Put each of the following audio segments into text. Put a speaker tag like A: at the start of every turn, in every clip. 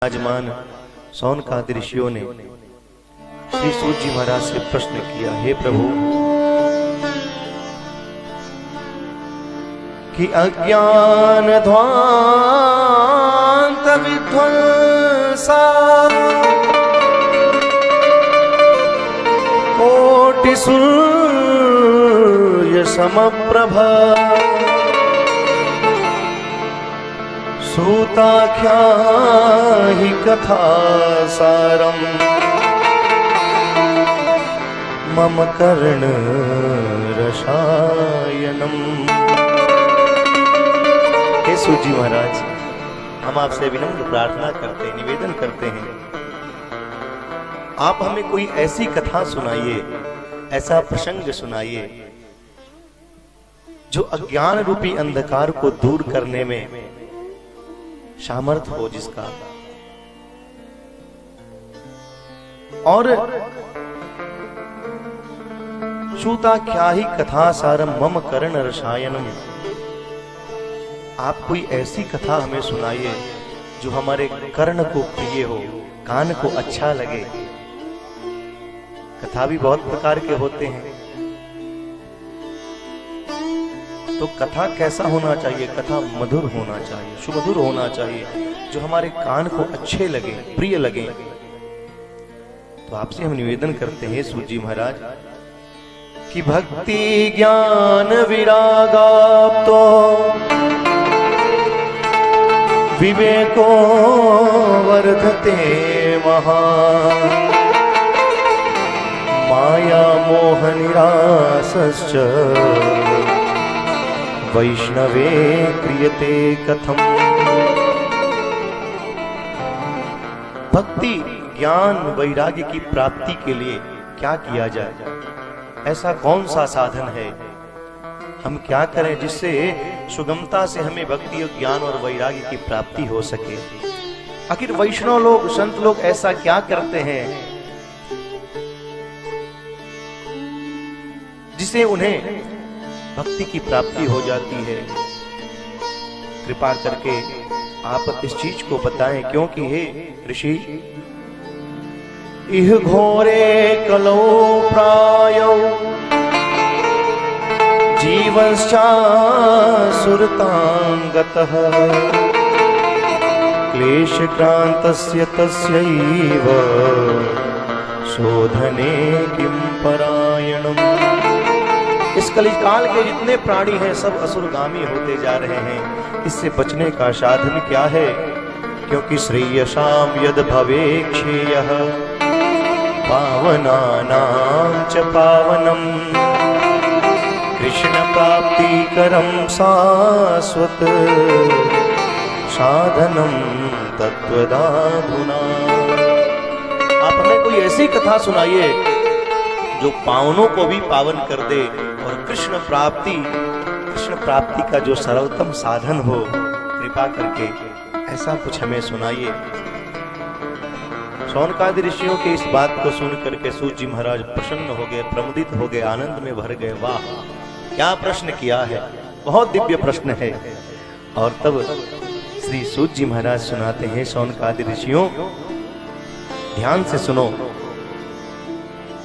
A: विराजमान सौनकादि ऋषियों ने श्री सूत जी महाराज से प्रश्न किया, हे प्रभु, कि अज्ञान ध्वांत विध्वंसा कोटि सूर्य समप्रभा सूताख्या हि कथा सारम मम कर्ण रसायनम। हे सूत जी महाराज, हम आपसे विनम्र प्रार्थना करते हैं, निवेदन करते हैं, आप हमें कोई ऐसी कथा सुनाइए, ऐसा प्रसंग सुनाइए जो अज्ञान रूपी अंधकार को दूर करने में सामर्थ हो जिसका, और सूताख्या हि कथा सारम मम कर्ण रसायनम। आप कोई ऐसी कथा हमें सुनाइए जो हमारे कर्ण को प्रिय हो, कान को अच्छा लगे। कथा भी बहुत प्रकार के होते हैं, तो कथा कैसा होना चाहिए? कथा मधुर होना चाहिए, सुमधुर होना चाहिए, जो हमारे कान को अच्छे लगे, प्रिय लगे। तो आपसे हम निवेदन करते हैं सूत जी महाराज कि भक्ति ज्ञान विरागाप्तो विवेको वर्धते महान् माया मोह निरासश्च वैष्णवे क्रियते कथम। भक्ति ज्ञान वैराग्य की प्राप्ति के लिए क्या किया जाए? ऐसा कौन सा साधन है? हम क्या करें जिससे सुगमता से हमें भक्ति और ज्ञान और वैराग्य की प्राप्ति हो सके? आखिर वैष्णव लोग, संत लोग ऐसा क्या करते हैं जिसे उन्हें भक्ति की प्राप्ति हो जाती है? कृपा करके आप इस चीज को बताएं, क्योंकि हे ऋषि, इह घोरे कलो प्रायो जीवश्चासुरतांगतः क्लेशक्रांतस्य तस्यैव शोधने किं परायणम्। इस कलिकाल के जितने प्राणी हैं सब असुरगामी होते जा रहे हैं। इससे बचने का साधन क्या है? क्योंकि श्रेयसाम यद भवेक्षेयः पावनानां च पावनम् कृष्ण प्राप्ति करम शाश्वत साधनम तत्वदाधुना। आप हमें कोई ऐसी कथा सुनाइए जो पावनों को भी पावन कर दे और कृष्ण प्राप्ति का जो सरलतम साधन हो। कृपा करके ऐसा कुछ हमें सुनाइए। सौनकादि ऋषियों के इस बात को सुन करके सूत जी महाराज प्रसन्न हो गए, प्रमुदित हो गए, आनंद में भर गए। वाह, क्या प्रश्न किया है, बहुत दिव्य प्रश्न है। और तब श्री सूत जी महाराज सुनाते हैं, सौनकादि ऋषियों ध्यान से सुनो,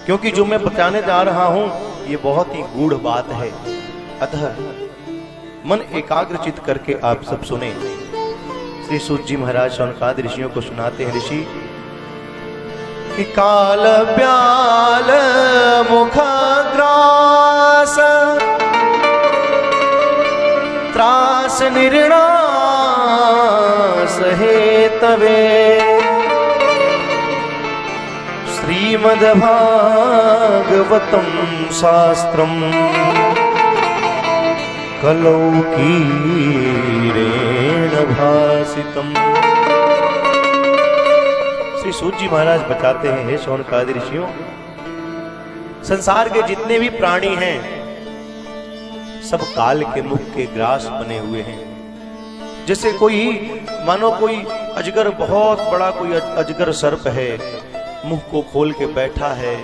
A: क्योंकि जो मैं बताने जा रहा हूं ये बहुत ही गूढ़ बात है। अतः मन एकाग्र चित करके आप सब सुने। श्री सूत जी महाराज सौनकादि ऋषियों को सुनाते हैं, ऋषि कि काल प्याल मुखग्रास त्रास निर्णास हेतवे श्रीमद्भागवतं शास्त्रम् कलौकीरेण भासितम्। श्री सूत जी महाराज बताते हैं, हे सौनकादि ऋषियों, संसार के जितने भी प्राणी हैं सब काल के मुख के ग्रास बने हुए हैं। जैसे कोई मानो कोई अजगर, बहुत बड़ा कोई अजगर सर्प है, मुंह को खोल के बैठा है,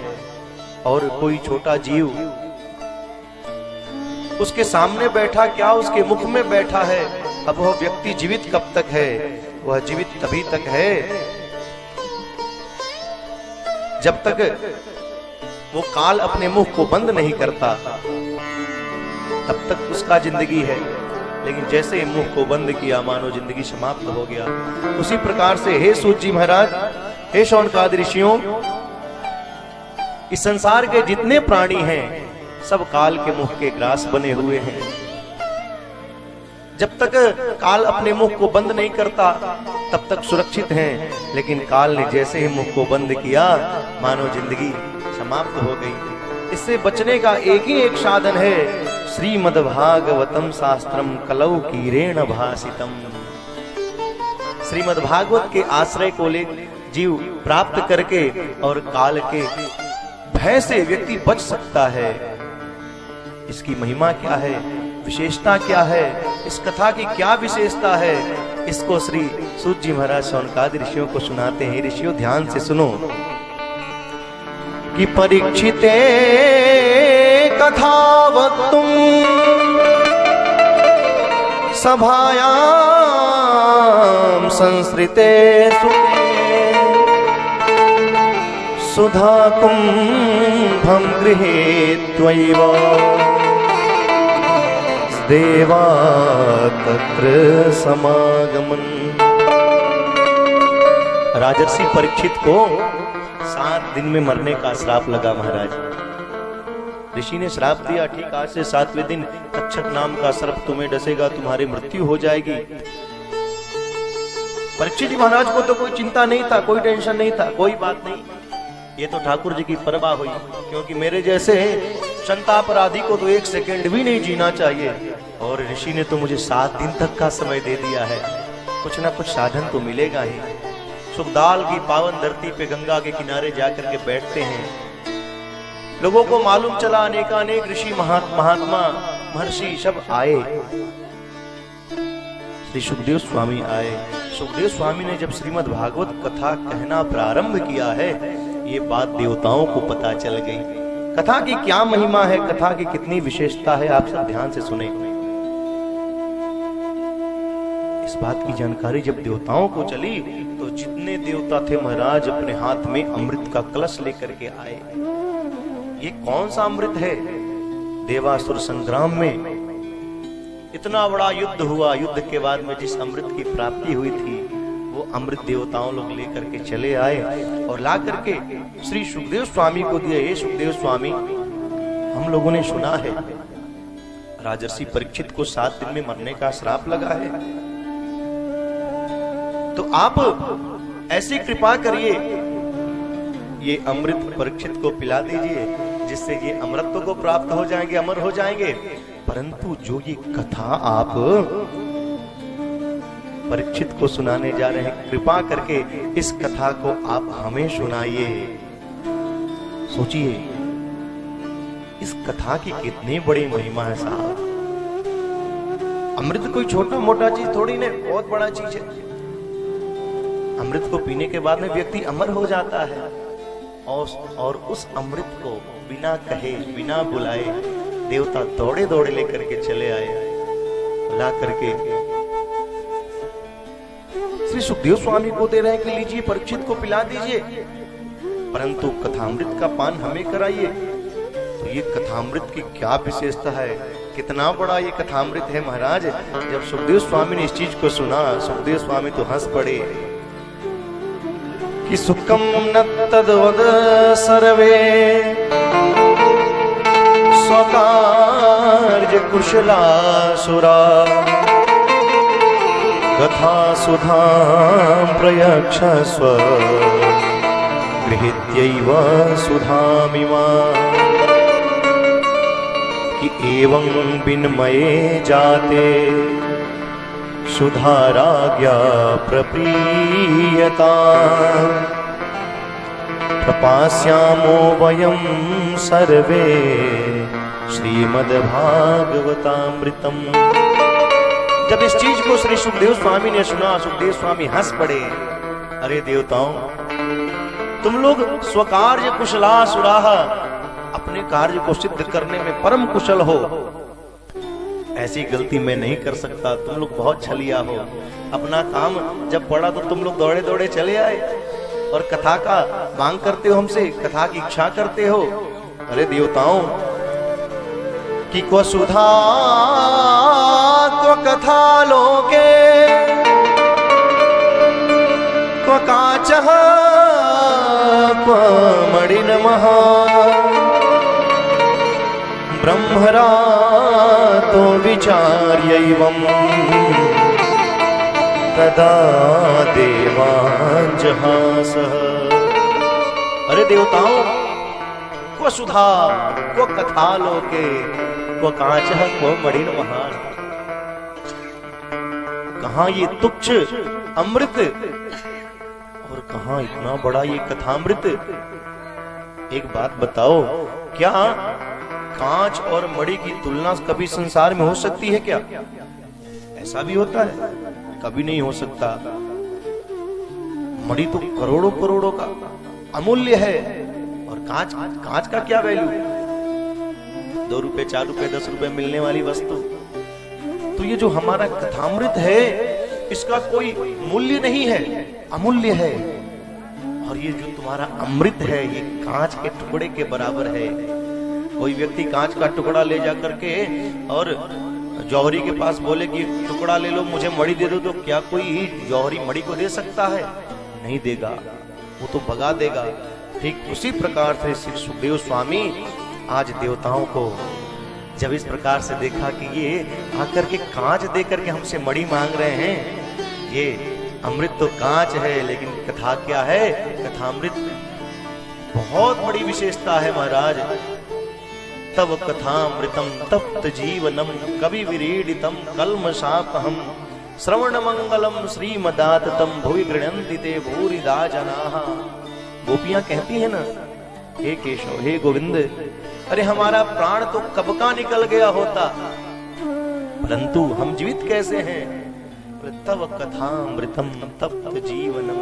A: और कोई छोटा जीव उसके सामने बैठा, क्या उसके मुख में बैठा है। अब वह व्यक्ति जीवित कब तक है वह जीवित तभी तक है जब तक वो काल अपने मुख को बंद नहीं करता, तब तक उसका जिंदगी है। लेकिन जैसे ही मुख को बंद किया मानो जिंदगी समाप्त हो गया। उसी प्रकार से हे सूत जी महाराज, हे शौनकादि ऋषियों, इस संसार के जितने प्राणी हैं सब काल के मुख के ग्रास बने हुए हैं। जब तक काल अपने मुख को बंद नहीं करता तब तक सुरक्षित हैं, लेकिन काल ने जैसे ही मुख को बंद किया मानो जिंदगी समाप्त हो गई। इससे बचने का एक ही एक साधन है, श्रीमद्भागवतम शास्त्रम कलौ कीरेण भासितम। श्रीमद्भागवत के आश्रय को ले जीव प्राप्त करके और काल के भय से व्यक्ति बच सकता है। इसकी महिमा क्या है, विशेषता क्या है, इस कथा की क्या विशेषता है, इसको श्री सूत जी महाराज शौनकादि ऋषियों को सुनाते हैं। ऋषियों ध्यान से सुनो कि परीक्षिते कथावक्तुम सभायां संस्कृते सुते सुधा कुंभं गृहीत्वैव देवा तत्र समागमन। राजर्षि परीक्षित को 7 दिन में मरने का श्राप लगा महाराज। ऋषि ने श्राप दिया, ठीक आज से 7वें दिन तक्षक नाम का सर्प तुम्हें डसेगा, तुम्हारी मृत्यु हो जाएगी। परीक्षित जी महाराज को तो कोई चिंता नहीं था, कोई टेंशन नहीं था, कोई बात नहीं, ये तो ठाकुर जी की परवाह हुई, क्योंकि मेरे जैसे संतापराधी को तो 1 सेकंड भी नहीं जीना चाहिए, और ऋषि ने तो मुझे 7 दिन तक का समय दे दिया है, कुछ ना कुछ साधन तो मिलेगा ही। सुखदाल की पावन धरती पे गंगा के किनारे जाकर के बैठते हैं। लोगों को मालूम चला अनेकानेक ऋषि महात्मा महर्षि सब आए। श्री सुखदेव स्वामी आए। सुखदेव स्वामी ने जब श्रीमद् भागवत कथा कहना प्रारंभ किया है, ये बात देवताओं को पता चल गई। कथा की क्या महिमा है, कथा की कितनी विशेषता है, आप सब ध्यान से सुने। इस बात की जानकारी जब देवताओं को चली तो जितने देवता थे महाराज अपने हाथ में अमृत का कलश लेकर के आए। ये कौन सा अमृत है? देवासुर संग्राम में इतना बड़ा युद्ध हुआ, युद्ध के बाद में जिस अमृत की प्राप्ति हुई थी वो अमृत देवताओं लोग लेकर के चले आए और ला करके श्री सुखदेव स्वामी को दिए। हे सुखदेव स्वामी, हम लोगों ने सुना है राजर्षि परीक्षित को 7 दिन में मरने का श्राप लगा है, तो आप ऐसी कृपा करिए, ये अमृत परीक्षित को पिला दीजिए, जिससे ये अमृत को प्राप्त हो जाएंगे, अमर हो जाएंगे। परंतु जो ये कथा आप परीक्षित को सुनाने जा रहे हैं, कृपा करके इस कथा को आप हमें सुनाइए। सोचिए इस कथा की कितनी बड़ी महिमा है साहब। अमृत कोई छोटा मोटा चीज थोड़ी नहीं, बहुत बड़ा चीज है। अमृत को पीने के बाद में व्यक्ति अमर हो जाता है, और उस अमृत को बिना कहे बिना बुलाए देवता दौड़े दौड़े लेकर के चले आए, ला करके श्री सुखदेव स्वामी को दे रहे हैं कि लीजिए परीक्षित को पिला दीजिए, परंतु कथामृत का पान हमें कराइए। तो ये कथामृत की क्या विशेषता है, कितना बड़ा ये कथामृत है महाराज। जब सुखदेव स्वामी ने इस चीज को सुना, सुखदेव स्वामी तो हंस पड़े कि सुखम न तद्वद सर्वे स्वकार्य कुशलासुरा कथा सुधां प्रयक्षस्व गृहीत्यैव सुधामिमां कि एवं विन्मये जाते सुधाराज्ञा प्रप्रीयता प्रपास्यामो वयं सर्वे श्रीमद्भागवतामृतम्। जब इस चीज को श्री सुखदेव स्वामी ने सुना, सुखदेव स्वामी हंस पड़े। अरे देवताओं, तुम लोग स्वकार्य कुशलासुराः, अपने कार्य को सिद्ध करने में परम कुशल हो, ऐसी गलती मैं नहीं कर सकता, तुम लोग बहुत छलिया हो। अपना काम जब पड़ा तो तुम लोग दौड़े दौड़े चले आए और कथा का मांग करते हो, हमसे कथा की इच्छा करते हो। अरे देवताओं कि को सुधा को कथा लोके को काच को मणिन महा ब्रह्मरा तो विचार्यैवं तदा देवांजहासः। अरे देवताओं को सुधा को कथा लोके को कांच को मणिन महान। कहां ये तुच्छ अमृत और कहां इतना बड़ा ये कथामृत। एक बात बताओ, क्या कांच और मणि की तुलना कभी संसार में हो सकती है क्या? ऐसा भी होता है? कभी नहीं हो सकता। मणि तो करोड़ों करोड़ों का अमूल्य है और कांच का क्या वैल्यू? 2 रुपए 4 रुपए 10 रुपए मिलने वाली वस्तु। तो ये जो हमारा कथामृत है इसका कोई मूल्य नहीं है, अमूल्य है। और ये जो तुम्हारा अमृत है ये कांच के टुकड़े के बराबर है। कोई व्यक्ति कांच का टुकड़ा ले जा करके और जौहरी के पास बोले कि टुकड़ा ले लो मुझे मणि दे दो, तो क्या कोई जौहरी मणि को दे सकता है? नहीं देगा, वो तो भगा देगा। ठीक उसी प्रकार से श्री सुखदेव स्वामी आज देवताओं को जब इस प्रकार से देखा कि ये आकर के कांच दे करके हमसे मणि मांग रहे हैं, ये अमृत तो कांच है लेकिन कथा क्या है? कथामृत बहुत बड़ी विशेषता है महाराज। तव कथामृतम तप्त जीवनम कवि विरीडितम कल्मषापहम श्रवण मंगलम श्रीमदाततम भुवि गृह्णन्ति ते भूरिदा जनाः। गोपियां कहती है ना, हे केशव हे गोविंद, अरे हमारा प्राण तो कब का निकल गया होता, परंतु हम जीवित कैसे हैं? तव कथामृतम तप्त जीवनम।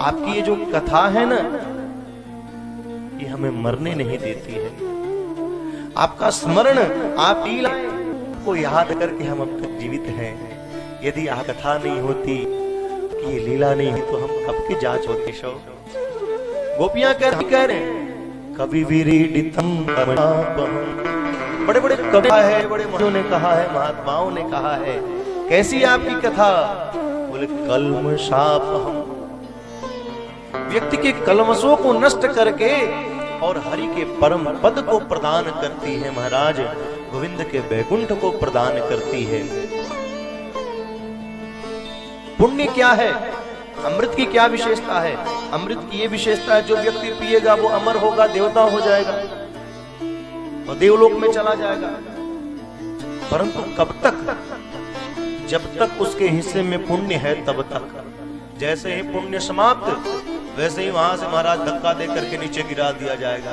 A: आपकी ये जो कथा है ना ये हमें मरने नहीं देती है। आपका स्मरण, आप लीला को याद करके हम अब तक जीवित हैं। यदि आप कथा नहीं होती, ये लीला नहीं है, तो हम कब की जांच होती? शव गोपियां कह रहे हैं कवि विरीडितम बड़े बड़े कवि है, बड़े महर्षियों ने कहा है, महात्माओं ने कहा है। कैसी आपकी कथा? बोले कल्मषापहम, व्यक्ति के कलमशों को नष्ट करके और हरि के परम पद को प्रदान करती है महाराज, गोविंद के वैकुंठ को प्रदान करती है। पुण्य क्या है? अमृत की क्या विशेषता है? अमृत की ये विशेषता है जो व्यक्ति पिएगा वो अमर होगा, देवता हो जाएगा और देवलोक में चला जाएगा। परंतु कब तक? जब तक उसके हिस्से में पुण्य है तब तक। जैसे ही पुण्य समाप्त वैसे ही वहां से महाराज धक्का दे करके नीचे गिरा दिया जाएगा।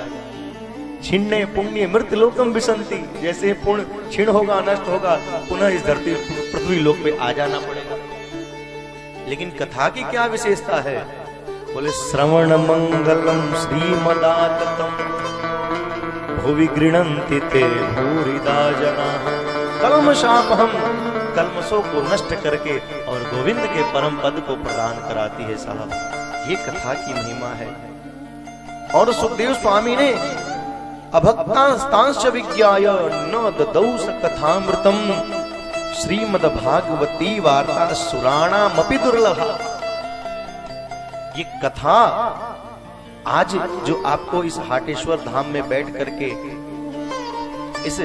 A: छिन्ने पुण्य मृत लोकम विसंति, जैसे पुण्य क्षीण होगा, नष्ट होगा, पुनः इस धरती पृथ्वी लोक पे आ जाना पड़ेगा। लेकिन कथा की क्या विशेषता है? बोले श्रवण मंगलम श्रीमदाततम भुवि गृह्णन्ति ते भूरिदा जनाः कल्मषापहम, कल्मषों को नष्ट करके और गोविंद के परम पद को प्रदान कराती है। साहब ये कथा की महिमा है। और सुखदेव स्वामी ने अभक्तांस्तांश्च विज्ञाय न ददौ स कथामृतम श्रीमद् भागवती वार्ता सुराणामपि दुर्लभा। ये कथा आज जो आपको इस हाटेश्वर धाम में बैठ करके, इस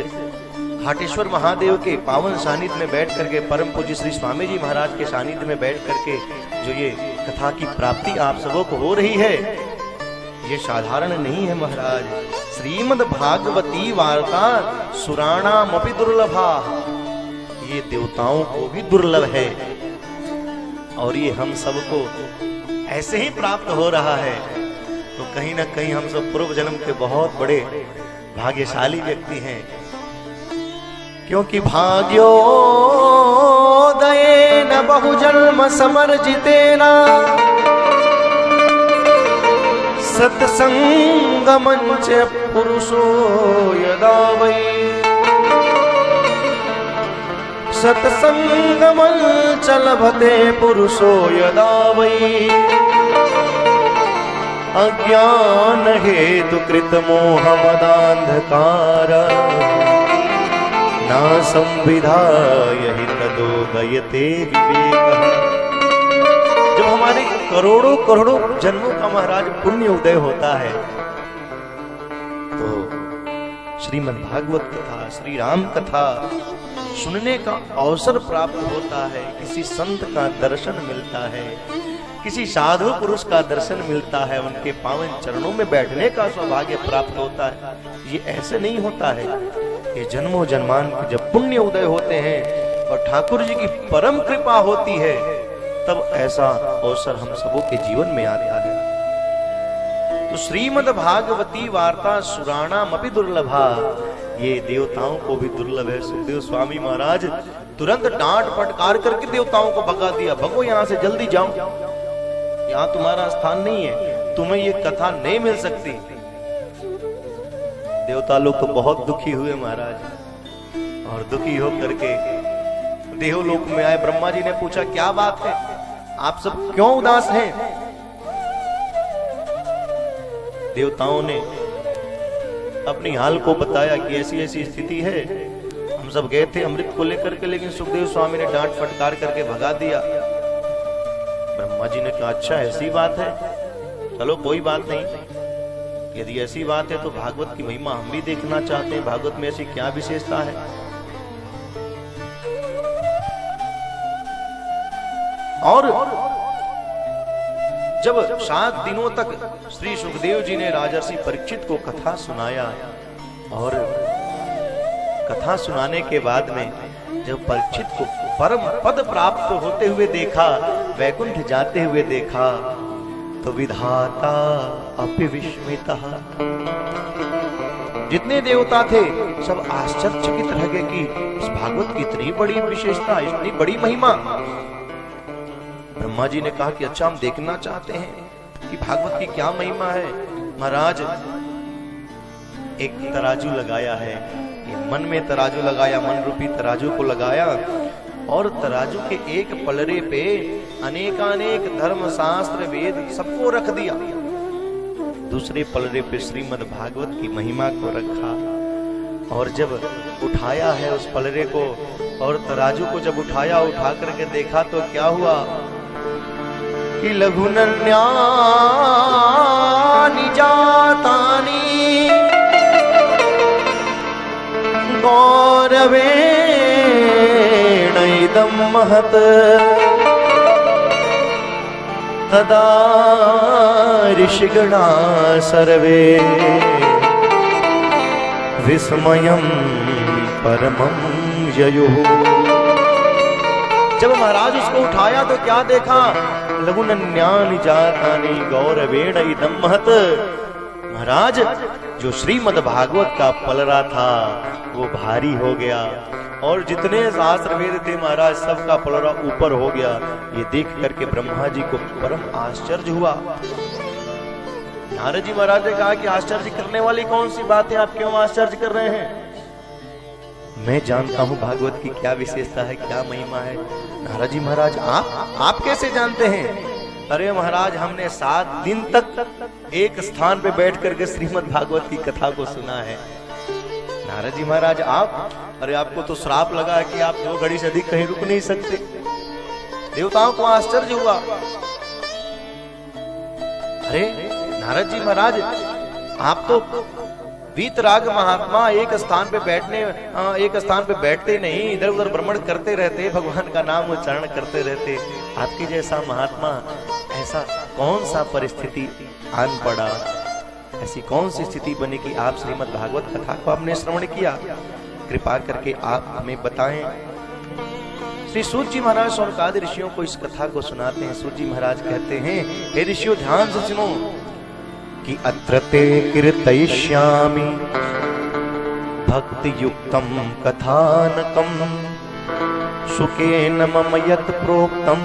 A: हाटेश्वर महादेव के पावन सानिध्य में बैठ करके, परम पूज्य श्री स्वामी जी महाराज के सानिध्य में बैठ करके जो ये कथा की प्राप्ति आप सबों को हो रही है, ये साधारण नहीं है महाराज। श्रीमद् भागवती वार्ता सुराणामपि दुर्लभा, ये देवताओं को भी दुर्लभ है और ये हम सबको ऐसे ही प्राप्त हो रहा है। तो कहीं ना कहीं हम सब पूर्व जन्म के बहुत बड़े भाग्यशाली व्यक्ति हैं, क्योंकि भाग्योदयेन बहुजन्म समर्जितेन सत्संगमं च पुरुषो यदा वै सत्संगमंचलभते पुरुषो यदा वै अज्ञान हेतु कृत मोहमदांधकार न संविधाय हि तदोदयते विवेकः। जब हमारे करोड़ों करोड़ों जन्मों का महाराज पुण्य उदय होता है तो श्रीमद् भागवत कथा, श्री राम कथा सुनने का अवसर प्राप्त होता है, किसी संत का दर्शन मिलता है, किसी साधु पुरुष का दर्शन मिलता है, उनके पावन चरणों में बैठने का सौभाग्य प्राप्त होता है। ये ऐसे नहीं होता है, ये जन्मों जन्मान के जब पुण्य उदय होते हैं और ठाकुर जी की परम कृपा होती है तब ऐसा अवसर हम सबों के जीवन में आता है। तो श्रीमद् भागवती वार्ता सुराणामपि दुर्लभा, ये देवताओं को भी दुर्लभ है। सुखदेव स्वामी महाराज तुरंत डांट फटकार करके देवताओं को भगा दिया, भगो यहां से, जल्दी जाओ, यहां तुम्हारा स्थान नहीं है, तुम्हें ये कथा नहीं मिल सकती। देवता लोग तो बहुत दुखी हुए महाराज, और दुखी होकर के देवलोक में आए। ब्रह्मा जी ने पूछा क्या बात है, आप सब क्यों उदास हैं? देवताओं ने अपनी हाल को बताया कि ऐसी ऐसी स्थिति है, हम सब गए थे अमृत को लेकर के, लेकिन सुखदेव स्वामी ने डांट फटकार करके भगा दिया। ब्रह्मा जी ने कहा अच्छा ऐसी बात है, चलो कोई बात नहीं, यदि ऐसी बात है तो भागवत की महिमा हम भी देखना चाहते हैं, भागवत में ऐसी क्या विशेषता है। और जब 7 दिनों तक श्री सुखदेव जी ने राजर्षि परीक्षित को कथा सुनाया, और कथा सुनाने के बाद में जब परीक्षित को परम पद प्राप्त होते हुए देखा, वैकुंठ जाते हुए देखा, तो विधाता अपि विस्मितः, जितने देवता थे सब आश्चर्यचकित रह गए कि इस भागवत की इतनी बड़ी विशेषता, इतनी बड़ी महिमा। ब्रह्मा जी ने कहा कि अच्छा हम देखना चाहते हैं कि भागवत की क्या महिमा है। महाराज एक तराजू लगाया है, मन में तराजू लगाया, मन रूपी तराजू को लगाया, और तराजू के एक पलड़े पे अनेकानेक धर्म शास्त्र वेद सबको रख दिया, दूसरे पलड़े पे श्रीमद् भागवत की महिमा को रखा। और जब उठाया है उस पलड़े को और तराजू को जब उठाया, उठा करके देखा तो क्या हुआ कि लघुनन्यानि जातानि गौरवेण इदं महत् तदा ऋषिगणा सर्वे विस्मयं परमं ययुः। जब महाराज उसको उठाया तो क्या देखा, लघुनन्यानि जातानि गौरवेण इदं महत्। महाराज जो श्रीमद् भागवत का पलड़ा था वो भारी हो गया, और जितने शास्त्र वेद थे महाराज सबका पलड़ा ऊपर हो गया। ये देख करके ब्रह्मा जी को परम आश्चर्य हुआ। नारद जी महाराज ने कहा कि आश्चर्य करने वाली कौन सी बात है, आप क्यों आश्चर्य कर रहे हैं? मैं जानता हूं भागवत की क्या विशेषता है, क्या महिमा है। नारद जी महाराज आप कैसे जानते हैं? अरे महाराज हमने 7 दिन तक एक स्थान पे बैठ करके श्रीमद् भागवत की कथा को सुना है। नारद जी महाराज आप, अरे आपको तो श्राप लगा है कि आप 2 घड़ी से अधिक कहीं रुक नहीं सकते। देवताओं को आश्चर्य हुआ। अरे नारद जी महाराज आप तो वीतराग महात्मा, एक स्थान पे बैठते नहीं, इधर उधर भ्रमण करते रहते, भगवान का नाम उच्चारण करते रहते। आपके जैसा महात्मा ऐसा कौन सा परिस्थिति आन पड़ा, ऐसी कौन सी स्थिति बनी कि आप श्रीमद् भागवत कथा को आपने श्रवण किया? कृपा करके आप हमें बताएं। श्री सूत जी महाराज शौनकादि ऋषियों को इस कथा को सुनाते हैं। सूत जी महाराज कहते हैं, हे ऋषियों ध्यान से सुनो कि अत्र ते कीर्तयिष्यामि भक्ति युक्तम कथानकम सुखेन मम यत् प्रोक्तम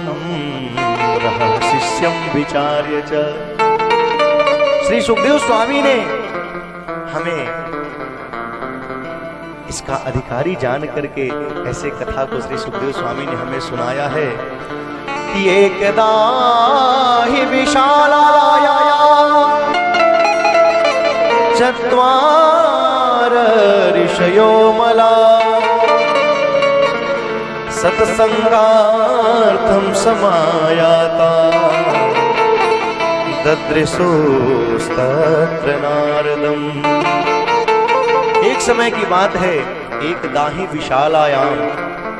A: रहस्यम विचार्य च। श्री सुखदेव स्वामी ने हमें इसका अधिकारी जान करके ऐसे कथा को श्री सुखदेव स्वामी ने हमें सुनाया है कि एकदा हि विशालाया चत्वार ऋषयो मला सत्संगार्थं समायाता ददृशोस्तत्र नारदम्। एक समय की बात है, एक दाही विशालायाम,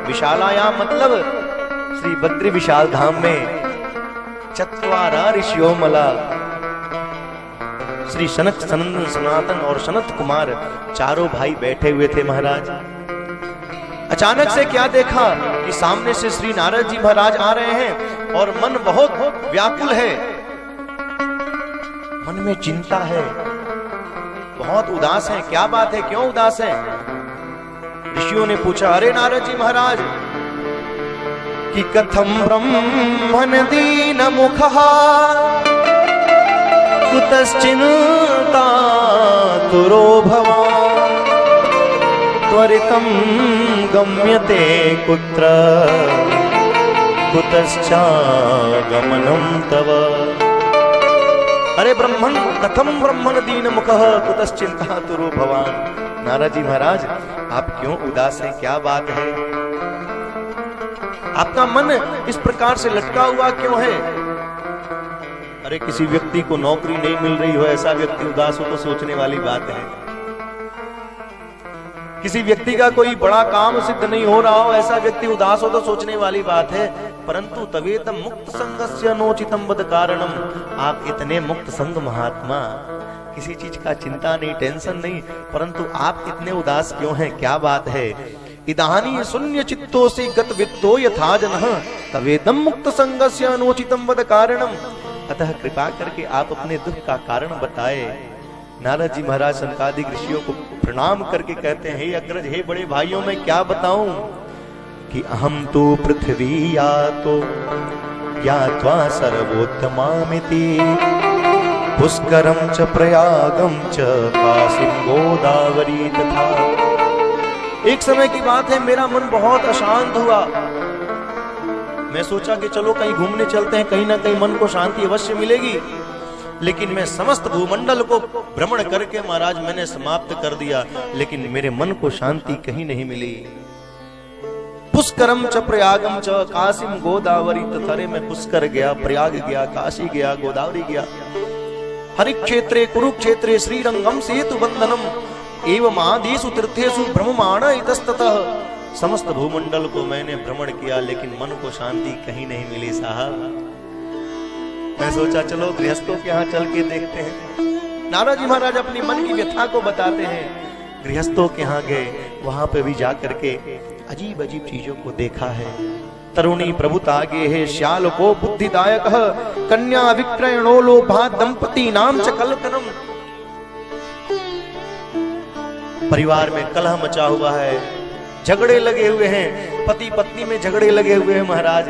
A: विशालायाम मतलब श्री बद्री विशाल धाम में चत्वारा ऋषियों मला, श्री सनक सनंदन सनातन और सनत कुमार चारों भाई बैठे हुए थे महाराज। अचानक से क्या देखा कि सामने से श्री नारद जी महाराज आ रहे हैं और मन बहुत व्याकुल है, मन में चिंता है, बहुत उदास है। क्या बात है, क्यों उदास है? ऋषियों ने पूछा, अरे नारद जी महाराज कि कथम ब्रह्मण दीन मुखः कुतश्चिन्ता तुरो भवान् त्वरितं गम्यते कुत्र कुतश्चागमनं तव। अरे ब्रह्मण, कथम ब्रह्मण दीन मुखः कुतश्चिन्ता तुरो भवान्। नारद जी महाराज आप क्यों उदास हैं, क्या बात है? आपका मन इस प्रकार से लटका हुआ क्यों है? अरे किसी व्यक्ति को नौकरी नहीं मिल रही हो, ऐसा व्यक्ति उदास हो तो सोचने वाली बात है। किसी व्यक्ति का कोई बड़ा काम सिद्ध नहीं हो रहा हो, ऐसा व्यक्ति उदास हो तो सोचने वाली बात है। परंतु तवेतम मुक्त संगस्य नोचितम वद कारणम। आप इतने मुक्त संग महात्मा, किसी चीज का चिंता नहीं, टेंशन नहीं, परंतु आप इतने उदास क्यों हैं, क्या बात है? इदानी शून्य चित्तो से गत वित्तो यथा जनः तवेदम मुक्त संगस्य अनोचितम वद कारणम। अतः कृपा करके आप अपने दुख का कारण बताए। नारद जी महाराज सनकादिक ऋषियों को प्रणाम करके कहते हैं, हे अग्रज, हे बड़े भाइयों, मैं क्या बताऊं कि अहम तो पृथ्वी यात्वा सर्वोत्तमामिति पुष्करम च प्रयागम च काशीं गोदावरी तथा। एक समय की बात है, मेरा मन बहुत अशांत हुआ। मैं सोचा कि चलो कहीं घूमने चलते हैं, कहीं ना कहीं मन को शांति अवश्य मिलेगी। लेकिन मैं समस्त भूमंडल को भ्रमण करके महाराज मैंने समाप्त कर दिया, लेकिन मेरे मन को शांति कहीं नहीं मिली। पुष्करम च प्रयागम च काशीं गोदावरी तथा। मैं पुष्कर गया, प्रयाग गया, काशी गया, गोदावरी गया। हरिक्षेत्रे कुरुक्षेत्रे श्रीरंगम सेतु बंधनम एवं आदिषु तीर्थेषु भ्रममाण इतस्ततः। समस्त भूमंडल को मैंने भ्रमण किया, लेकिन मन को शांति कहीं नहीं मिली साहब। मैं सोचा चलो गृहस्थों के यहाँ चल के देखते हैं। नारद जी महाराज अपनी मन की व्यथा को बताते हैं। गृहस्थों के यहाँ गए, वहां पे भी जा करके अजीब अजीब चीजों को देखा है। तरुणी प्रभुतागे है श्याल को बुद्धिदायक कन्या विक्रयणो लोभा दंपति नाम च कलकनम। परिवार में कलह मचा हुआ है, झगड़े लगे हुए हैं, पति पत्नी में झगड़े लगे हुए हैं महाराज।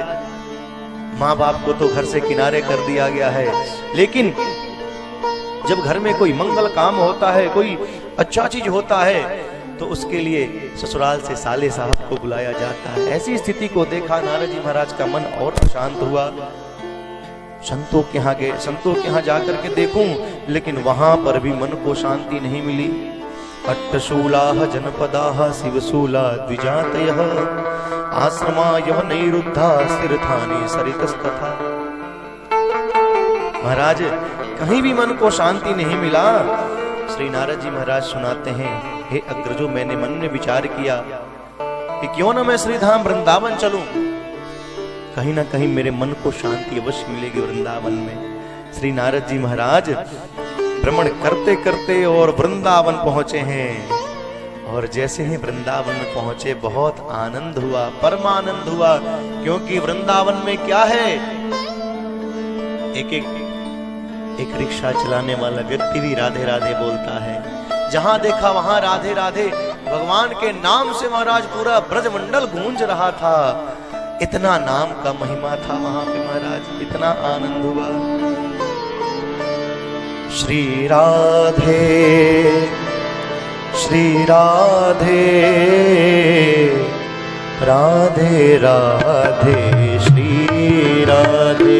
A: माँ बाप को तो घर से किनारे कर दिया गया है, लेकिन जब घर में कोई मंगल काम होता है, कोई अच्छा चीज होता है, तो उसके लिए ससुराल से साले साहब को बुलाया जाता है। ऐसी स्थिति को देखा नारद जी महाराज का मन और अशांत हुआ। संतों के यहाँ गए, संतों के यहाँ जाकर के देखूं, लेकिन वहां पर भी मन को शांति नहीं मिली। अट्टशूलाः जनपदाः शिवशूला द्विजातयः आश्रमा यवनैरुद्धा स्थिरथानि सरितस्तथा। महाराज कहीं भी मन को शांति नहीं मिला। श्री नारद जी महाराज सुनाते हैं, हे अग्रजो, मैंने मन में विचार किया कि क्यों ना मैं श्रीधाम वृंदावन चलूं, कहीं ना कहीं मेरे मन को शांति अवश्य मिलेगी वृंदावन में। श्री नारद जी महाराज भ्रमण करते करते और वृंदावन पहुंचे हैं। और जैसे ही वृंदावन में पहुंचे बहुत आनंद हुआ, परमानंद हुआ, क्योंकि वृंदावन में क्या है, एक रिक्शा चलाने वाला व्यक्ति भी राधे राधे बोलता है। जहां देखा वहां राधे राधे, भगवान के नाम से महाराज पूरा ब्रजमंडल गूंज रहा था। इतना नाम का महिमा था वहां पे महाराज, इतना आनंद हुआ। श्री राधे राधे राधे श्री राधे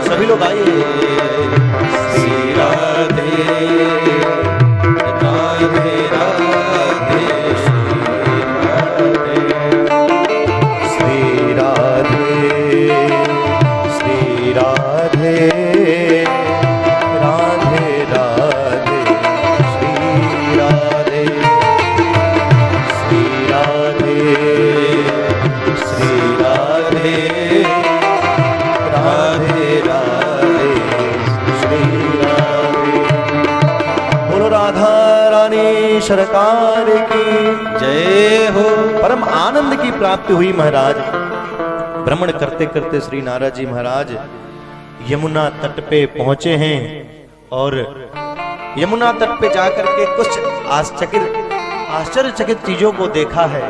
A: सभी लोग आइए। श्री राधे राधे राधे श्री राधे श्री राधे राधे राधे श्री राधे श्री राधे श्री राधे राधे राधे श्री राधे। बोलो राधा रानी सरकार की जय हो। परम आनंद की प्राप्ति हुई महाराज। भ्रमण करते करते श्री नारद जी महाराज यमुना तट पे पहुंचे हैं और यमुना तट पे जाकर के कुछ आश्चर्यचकित चीजों को देखा है।